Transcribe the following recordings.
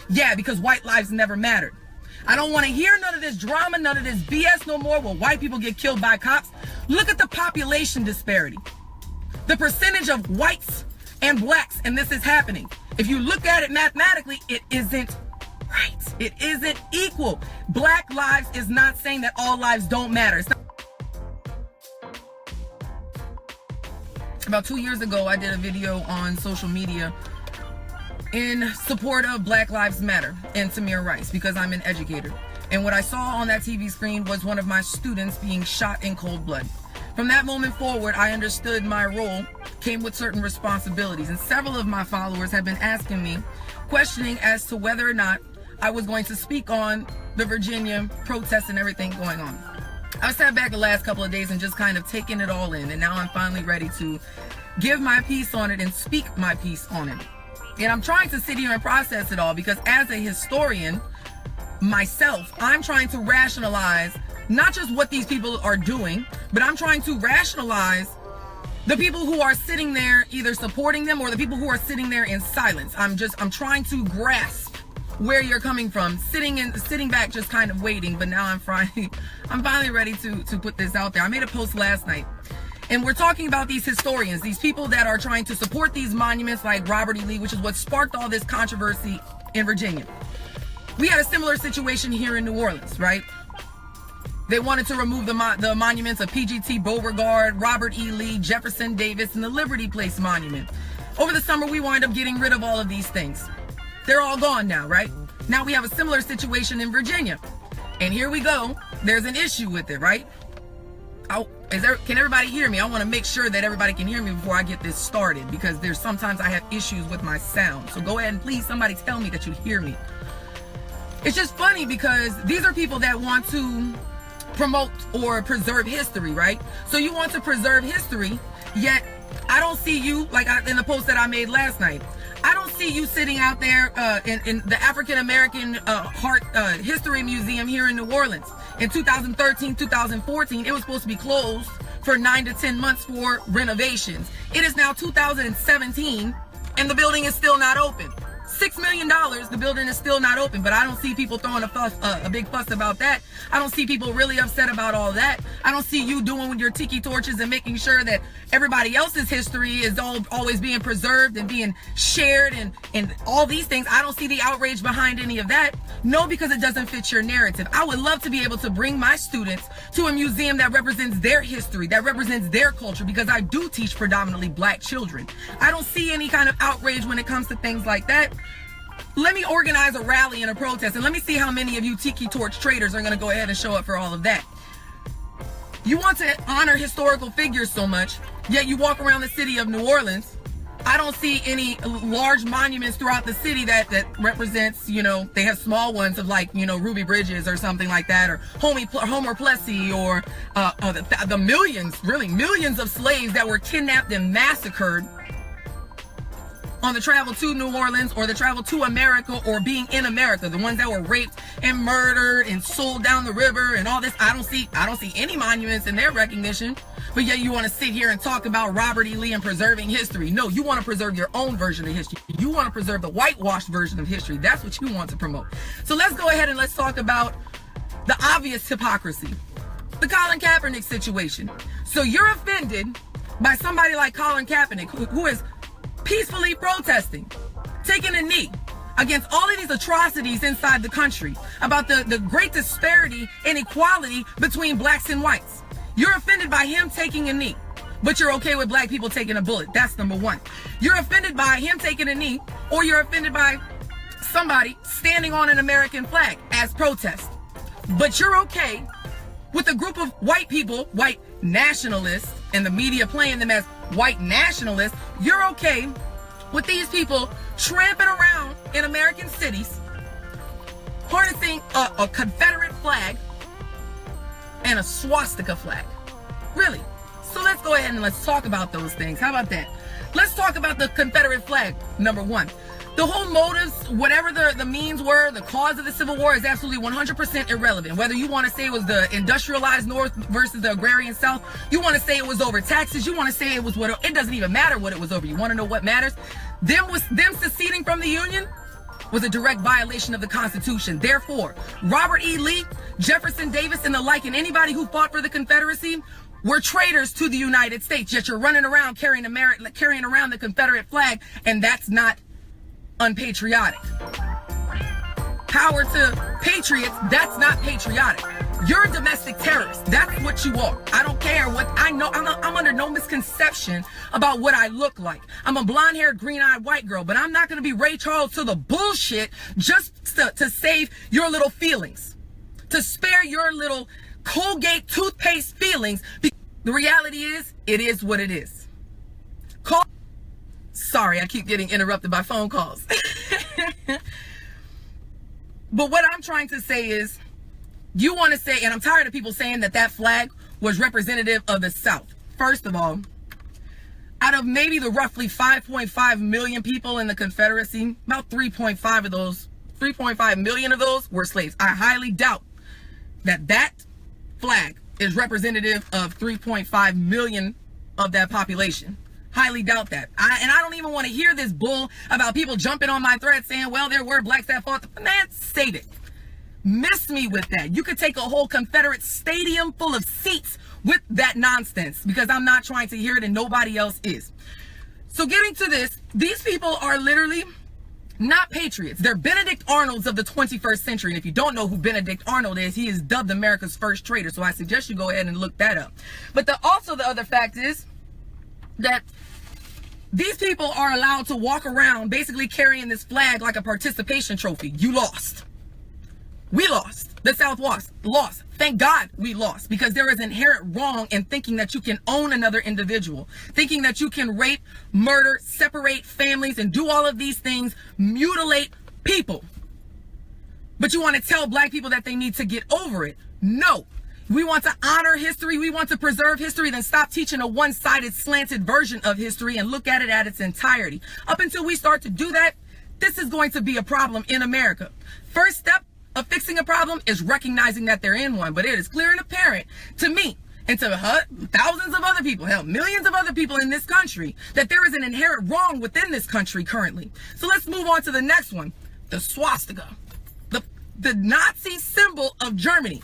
Yeah, because white lives never mattered. I don't want to hear none of this drama, none of this BS no more where white people get killed by cops. Look at the population disparity. The percentage of whites and blacks, and this is happening. If you look at it mathematically, it isn't right. It isn't equal. Black lives is not saying that all lives don't matter. About 2 years ago, I did a video on social media in support of Black Lives Matter and Tamir Rice because I'm an educator. And what I saw on that TV screen was one of my students being shot in cold blood. From that moment forward, I understood my role came with certain responsibilities. And several of my followers have been asking me, questioning as to whether or not I was going to speak on the Virginia protests and everything going on. I sat back the last couple of days and just kind of taken it all in. And now I'm finally ready to give my piece on it and speak my piece on it. And I'm trying to sit here and process it all because as a historian myself, I'm trying to rationalize not just what these people are doing, but I'm trying to rationalize the people who are sitting there either supporting them or the people who are sitting there in silence. I'm trying to grasp where you're coming from, sitting back just kind of waiting, but now I'm finally ready to put this out there. I made a post last night. And we're talking about these historians, these people that are trying to support these monuments like Robert E. Lee, which is what sparked all this controversy in Virginia. We had a similar situation here in New Orleans, right? They wanted to remove the monuments of PGT Beauregard, Robert E. Lee, Jefferson Davis, and the Liberty Place Monument. Over the summer, we wind up getting rid of all of these things. They're all gone now, right? Now we have a similar situation in Virginia. And here we go. There's an issue with it, right? Can everybody hear me? I want to make sure that everybody can hear me before I get this started because sometimes I have issues with my sound. So go ahead and please somebody tell me that you hear me. It's just funny because these are people that want to promote or preserve history, right? So you want to preserve history, yet I don't see you, like in the post that I made last night, I don't see you sitting out there in the African American Heart History Museum here in New Orleans. In 2013, 2014, it was supposed to be closed for 9 to 10 months for renovations. It is now 2017 and the building is still not open. $6 million, the building is still not open, but I don't see people throwing a big fuss about that. I don't see people really upset about all that. I don't see you doing with your tiki torches and making sure that everybody else's history is always being preserved and being shared and all these things. I don't see the outrage behind any of that. No, because it doesn't fit your narrative. I would love to be able to bring my students to a museum that represents their history, that represents their culture, because I do teach predominantly black children. I don't see any kind of outrage when it comes to things like that. Let me organize a rally and a protest, and let me see how many of you Tiki Torch Traitors are going to go ahead and show up for all of that. You want to honor historical figures so much, yet you walk around the city of New Orleans. I don't see any large monuments throughout the city that represents, they have small ones of like, Ruby Bridges or something like that, or Homer Plessy, or the millions of slaves that were kidnapped and massacred on the travel to New Orleans or the travel to America or being in America, the ones that were raped and murdered and sold down the river and all this. I don't see any monuments in their recognition, but yet you want to sit here and talk about Robert E. Lee and preserving history. No, you want to preserve your own version of history. You want to preserve the whitewashed version of history. That's what you want to promote. So let's go ahead and let's talk about the obvious hypocrisy. The Colin Kaepernick situation. So you're offended by somebody like Colin Kaepernick, who is peacefully protesting, taking a knee against all of these atrocities inside the country, about the great disparity and equality between blacks and whites. You're offended by him taking a knee, but you're okay with black people taking a bullet. That's number one. You're offended by him taking a knee, or you're offended by somebody standing on an American flag as protest. But you're okay with a group of white people, white nationalists, and the media playing them as white nationalists. You're okay with these people tramping around in American cities, harnessing a Confederate flag and a swastika flag. Really? So let's go ahead and let's talk about those things. How about that? Let's talk about the Confederate flag, number one. The whole motives, whatever the means were, the cause of the Civil War is absolutely 100% irrelevant. Whether you want to say it was the industrialized North versus the agrarian South, you want to say it was over taxes, you want to say it was it doesn't even matter what it was over. You want to know what matters? Them seceding from the Union was a direct violation of the Constitution. Therefore, Robert E. Lee, Jefferson Davis, and the like, and anybody who fought for the Confederacy were traitors to the United States. Yet you're running around carrying around the Confederate flag, and that's not unpatriotic. Power to patriots, that's not patriotic. You're a domestic terrorist. That's what you are. I don't care what I know. I'm under no misconception about what I look like. I'm a blonde-haired, green-eyed white girl, but I'm not going to be Ray Charles to the bullshit just to save your little feelings, to spare your little Colgate toothpaste feelings. The reality is, it is what it is. Sorry, I keep getting interrupted by phone calls. But what I'm trying to say is, you want to say, and I'm tired of people saying that that flag was representative of the South. First of all, out of maybe the roughly 5.5 million people in the Confederacy, about 3.5 million of those were slaves. I highly doubt that flag is representative of 3.5 million of that population. Highly doubt that. And I don't even want to hear this bull about people jumping on my thread saying, well, there were blacks that fought. Man, save it. Miss me with that. You could take a whole Confederate stadium full of seats with that nonsense, because I'm not trying to hear it and nobody else is. So getting to this, these people are literally not patriots. They're Benedict Arnolds of the 21st century. And if you don't know who Benedict Arnold is, he is dubbed America's first traitor. So I suggest you go ahead and look that up. But also the other fact is that these people are allowed to walk around basically carrying this flag like a participation trophy. You lost. We lost. The South lost. Thank God we lost, because there is inherent wrong in thinking that you can own another individual, thinking that you can rape, murder, separate families, and do all of these things, mutilate people. But you want to tell black people that they need to get over it. No. We want to honor history. We want to preserve history. Then stop teaching a one-sided, slanted version of history and look at it at its entirety. Up until we start to do that, this is going to be a problem in America. First step of fixing a problem is recognizing that they're in one. But it is clear and apparent to me and to thousands of other people, hell, millions of other people in this country, that there is an inherent wrong within this country currently. So let's move on to the next one. The swastika, the Nazi symbol of Germany.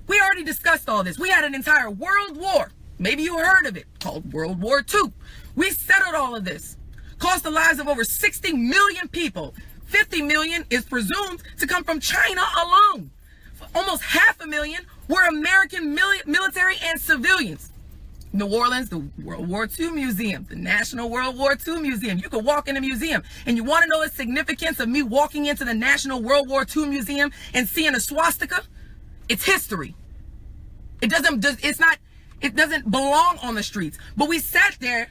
We already discussed all this. We had an entire world war. Maybe you heard of it, called World War II. We settled all of this. Cost the lives of over 60 million people. 50 million is presumed to come from China alone. Almost 500,000 were American military and civilians. New Orleans, the World War II Museum, the National World War II Museum. You could walk in a museum, and you want to know the significance of me walking into the National World War II Museum and seeing a swastika? It's history. It doesn't belong on the streets. But we sat there,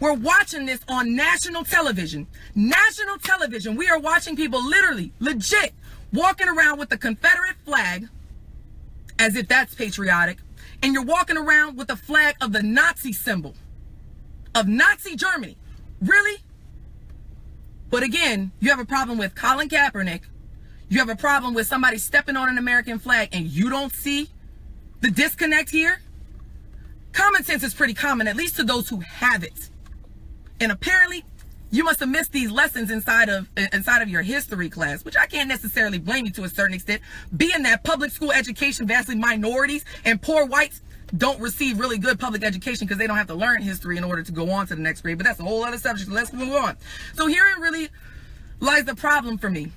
we're watching this on national television. National television, we are watching people literally, legit, walking around with the Confederate flag, as if that's patriotic, and you're walking around with the flag of the Nazi symbol, of Nazi Germany. Really? But again, you have a problem with Colin Kaepernick. You have a problem with somebody stepping on an American flag, and you don't see the disconnect here? Common sense is pretty common, at least to those who have it. And apparently, you must have missed these lessons inside of your history class, which I can't necessarily blame you to a certain extent, being that public school education, vastly minorities and poor whites don't receive really good public education because they don't have to learn history in order to go on to the next grade. But that's a whole other subject, so let's move on. So herein really lies the problem for me.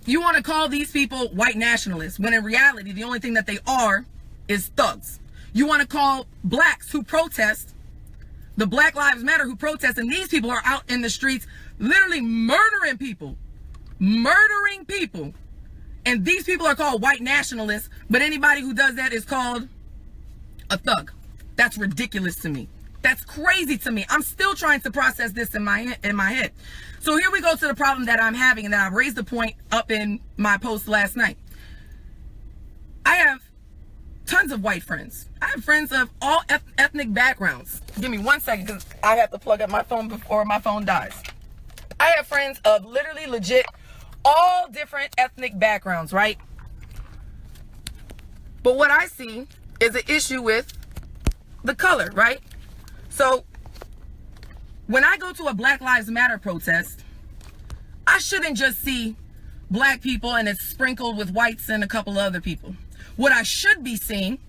You want to call these people white nationalists, when in reality, the only thing that they are is thugs. You want to call blacks who protest, the Black Lives Matter who protest, and these people are out in the streets literally murdering people. And these people are called white nationalists, but anybody who does that is called a thug. That's ridiculous to me. That's crazy to me. I'm still trying to process this in my head. So here we go to the problem that I'm having, and that I raised the point up in my post last night. I have tons of white friends. I have friends of all ethnic backgrounds. Give me 1 second, because I have to plug up my phone before my phone dies. I have friends of literally legit all different ethnic backgrounds, right? But what I see is an issue with the color, right? So when I go to a Black Lives Matter protest, I shouldn't just see black people and it's sprinkled with whites and a couple other people. What I should be seeing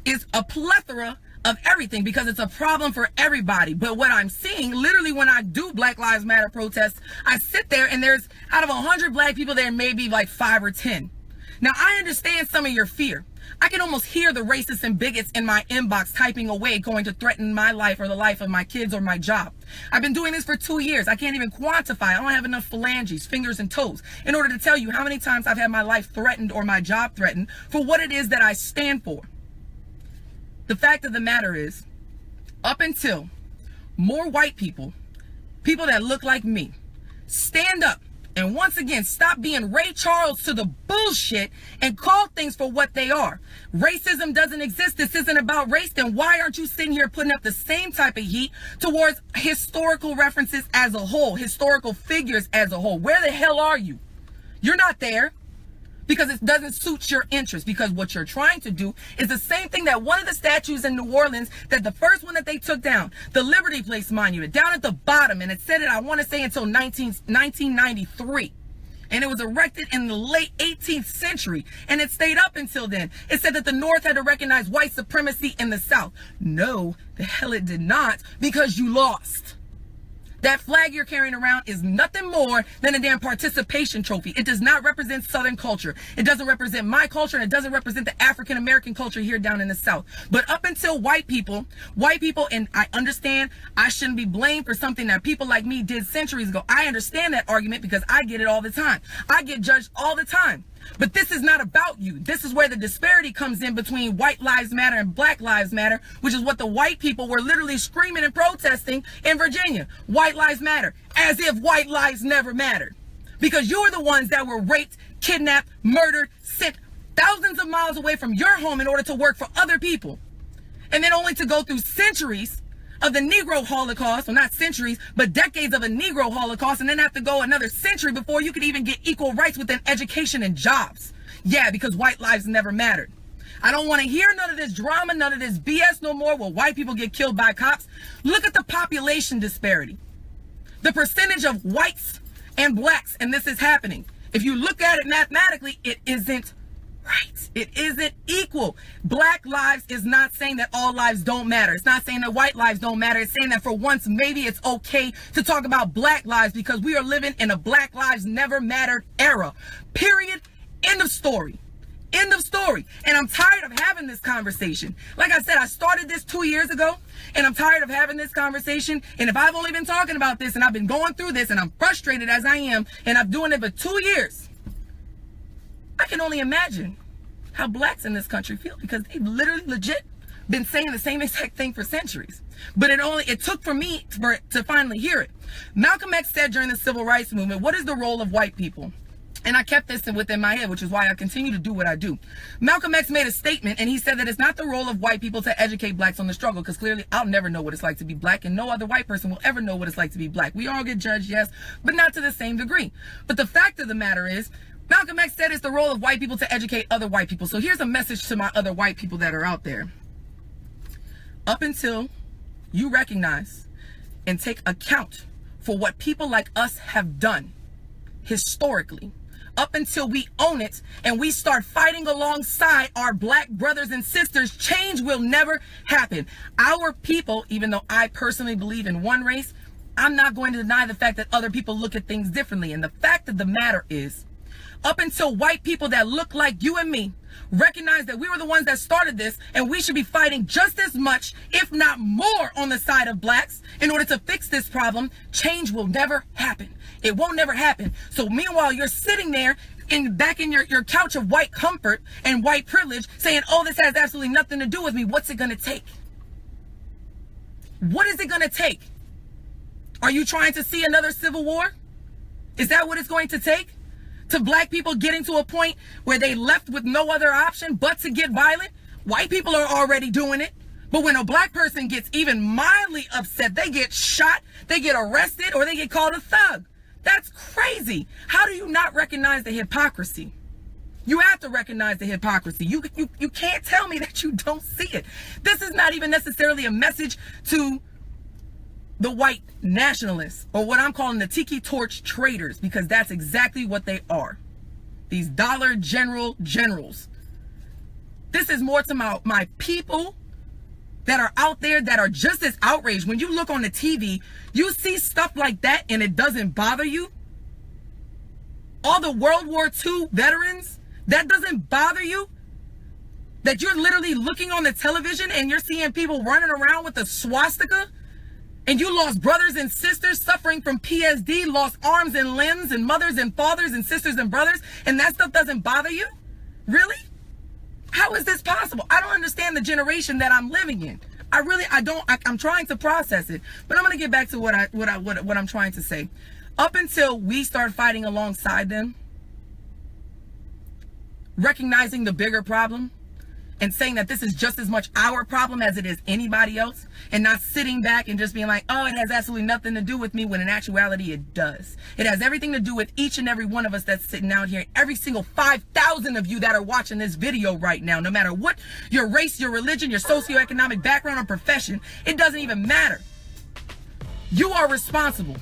is a plethora of everything, because it's a problem for everybody. But what I'm seeing, literally, when I do Black Lives Matter protests, I sit there and there's, out of 100 black people, there may be like 5 or 10. Now, I understand some of your fear. I can almost hear the racists and bigots in my inbox typing away, going to threaten my life or the life of my kids or my job. I've been doing this for 2 years. I can't even quantify. I don't have enough phalanges, fingers and toes, in order to tell you how many times I've had my life threatened or my job threatened for what it is that I stand for. The fact of the matter is, up until more white people, people that look like me, stand up and once again stop being Ray Charles to the bullshit and call things for what they are. Racism doesn't exist. This isn't about race. Then why aren't you sitting here putting up the same type of heat towards historical references as a whole, historical figures as a whole? Where the hell are you? You're not there. Because it doesn't suit your interest. Because what you're trying to do is the same thing that one of the statues in New Orleans, that the first one that they took down, the Liberty Place Monument, down at the bottom, and it said it, I want to say, until 1993. And it was erected in the late 18th century, and it stayed up until then. It said that the North had to recognize white supremacy in the South. No, the hell it did not, because you lost. That flag you're carrying around is nothing more than a damn participation trophy. It does not represent Southern culture. It doesn't represent my culture, and it doesn't represent the African American culture here down in the South. But up until white people, and I understand I shouldn't be blamed for something that people like me did centuries ago. I understand that argument because I get it all the time. I get judged all the time. But this is not about you. This is where the disparity comes in between White Lives Matter and Black Lives Matter, which is what the white people were literally screaming and protesting in Virginia. White Lives Matter, as if white lives never mattered. Because you were the ones that were raped, kidnapped, murdered, sent thousands of miles away from your home in order to work for other people. And then only to go through centuries of the Negro Holocaust, well, not centuries, but decades of a Negro Holocaust, and then have to go another century before you could even get equal rights within education and jobs. Yeah, because white lives never mattered. I don't want to hear none of this drama, none of this BS no more where white people get killed by cops. Look at the population disparity. The percentage of whites and blacks, and this is happening. If you look at it mathematically, it isn't right. It isn't equal. Black lives is not saying that all lives don't matter. It's not saying that white lives don't matter. It's saying that for once, maybe it's okay to talk about black lives because we are living in a Black Lives Never Mattered era. Period. End of story. End of story. And I'm tired of having this conversation. Like I said, I started this 2 years ago, and I'm tired of having this conversation. And if I've only been talking about this and I've been going through this and I'm frustrated as I am, and I'm doing it for 2 years, I can only imagine how blacks in this country feel, because they've literally legit been saying the same exact thing for centuries. But it took for me to finally hear it. Malcolm X said during the Civil Rights Movement, what is the role of white people? And I kept this within my head, which is why I continue to do what I do. Malcolm X made a statement, and he said that it's not the role of white people to educate blacks on the struggle, because clearly I'll never know what it's like to be black, and no other white person will ever know what it's like to be black. We all get judged, yes, but not to the same degree. But the fact of the matter is, Malcolm X said it's the role of white people to educate other white people. So here's a message to my other white people that are out there. Up until you recognize and take account for what people like us have done historically, up until we own it and we start fighting alongside our black brothers and sisters, change will never happen. Our people, even though I personally believe in one race, I'm not going to deny the fact that other people look at things differently. And the fact of the matter is, up until white people that look like you and me recognize that we were the ones that started this, and we should be fighting just as much, if not more, on the side of blacks in order to fix this problem, change will never happen. It won't never happen. So meanwhile, you're sitting there back in your couch of white comfort and white privilege saying, oh, this has absolutely nothing to do with me. What's it going to take? What is it going to take? Are you trying to see another civil war? Is that what it's going to take? To black people getting to a point where they left with no other option but to get violent? White people are already doing it. But when a black person gets even mildly upset, they get shot, they get arrested, or they get called a thug. That's crazy. How do you not recognize the hypocrisy? You have to recognize the hypocrisy. You can't tell me that you don't see it. This is not even necessarily a message to the white nationalists, or what I'm calling the Tiki Torch Traitors, because that's exactly what they are. These dollar generals. This is more to my people that are out there that are just as outraged. When you look on the TV, you see stuff like that and it doesn't bother you. All the World War II veterans, that doesn't bother you. That you're literally looking on the television and you're seeing people running around with a swastika, and you lost brothers and sisters suffering from PSD, lost arms and limbs, and mothers and fathers and sisters and brothers, and that stuff doesn't bother you? Really? How is this possible? I don't understand the generation that I'm living in. I'm trying to process it, but I'm going to get back to what I'm trying to say. Up until we start fighting alongside them, recognizing the bigger problem, and saying that this is just as much our problem as it is anybody else, and not sitting back and just being like, oh, it has absolutely nothing to do with me, when in actuality it does. It has everything to do with each and every one of us that's sitting out here, every single 5,000 of you that are watching this video right now, no matter what your race, your religion, your socioeconomic background or profession, it doesn't even matter. You are responsible.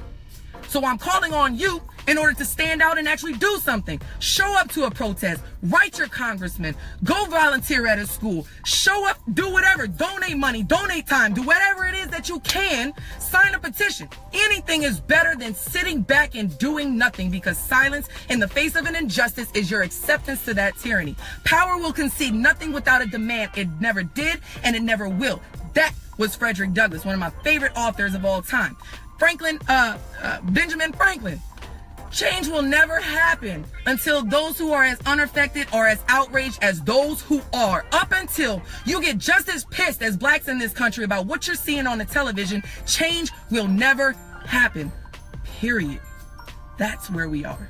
So I'm calling on you in order to stand out and actually do something. Show up to a protest, write your congressman, go volunteer at a school, show up, do whatever, donate money, donate time, do whatever it is that you can, sign a petition. Anything is better than sitting back and doing nothing, because silence in the face of an injustice is your acceptance to that tyranny. Power will concede nothing without a demand. It never did and it never will. That was Frederick Douglass, one of my favorite authors of all time. Benjamin Franklin. Change will never happen until those who are as unaffected or as outraged as those who are. Up until you get just as pissed as blacks in this country about what you're seeing on the television, change will never happen. Period. That's where we are.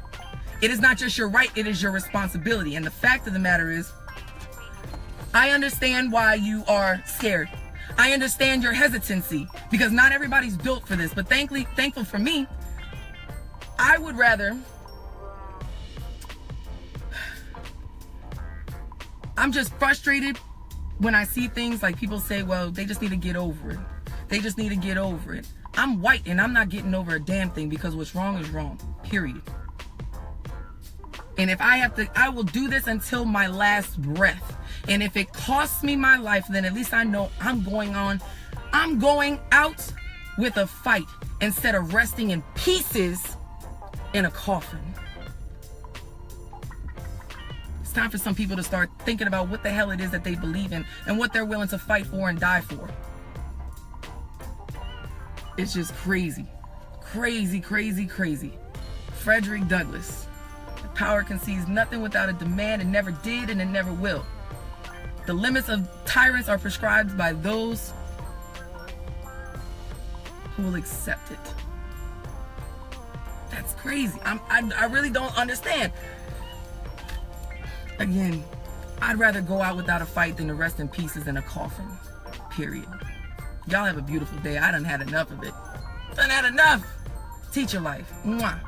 It is not just your right, it is your responsibility. And the fact of the matter is, I understand why you are scared. I understand your hesitancy, because not everybody's built for this. But thankful for me, I would rather, I'm just frustrated when I see things like people say, well, they just need to get over it. They just need to get over it. I'm white and I'm not getting over a damn thing, because what's wrong is wrong, period. And if I have to, I will do this until my last breath. And if it costs me my life, then at least I know I'm going out with a fight instead of resting in pieces in a coffin. It's time for some people to start thinking about what the hell it is that they believe in and what they're willing to fight for and die for. It's just crazy. Crazy, crazy, crazy. Frederick Douglass. Power concedes nothing without a demand. It never did and it never will. The limits of tyrants are prescribed by those who will accept it. That's crazy. I really don't understand. Again, I'd rather go out without a fight than to rest in pieces in a coffin. Period. Y'all have a beautiful day. I done had enough of it. Done had enough. Teacher life. Mwah.